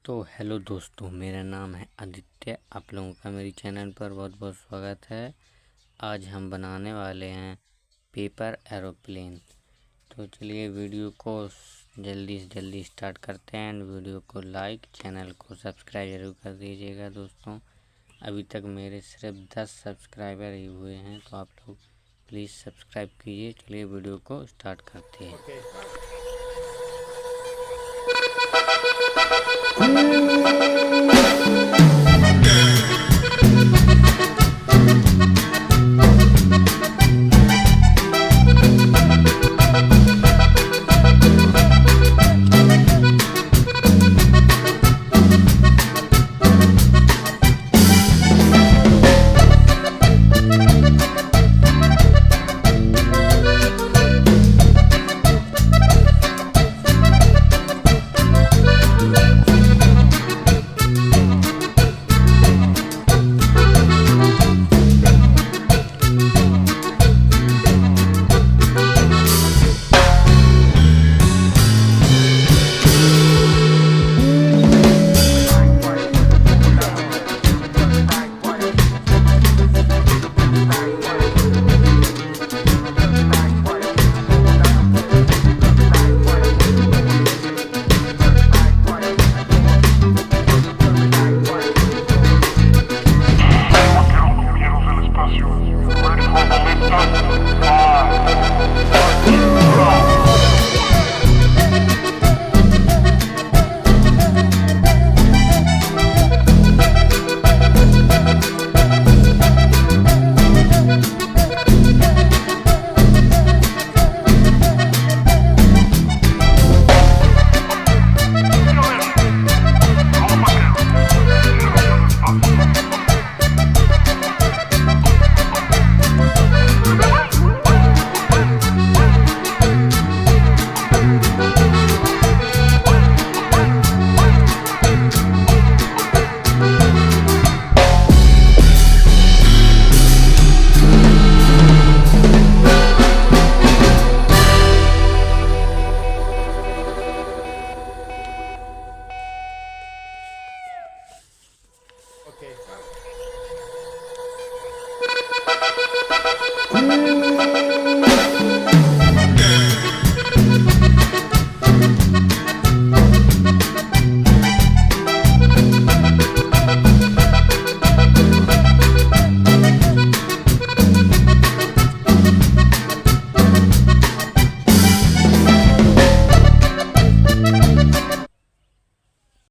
तो हेलो दोस्तों, मेरा नाम है आदित्य। आप लोगों का मेरी चैनल पर बहुत बहुत स्वागत है। आज हम बनाने वाले हैं पेपर एरोप्लेन। तो चलिए वीडियो को जल्दी से जल्दी स्टार्ट करते हैं। एंड वीडियो को लाइक, चैनल को सब्सक्राइब ज़रूर कर दीजिएगा दोस्तों। अभी तक मेरे सिर्फ 10 सब्सक्राइबर ही हुए हैं, तो आप लोग प्लीज़ सब्सक्राइब कीजिए। चलिए वीडियो को स्टार्ट करते हैं।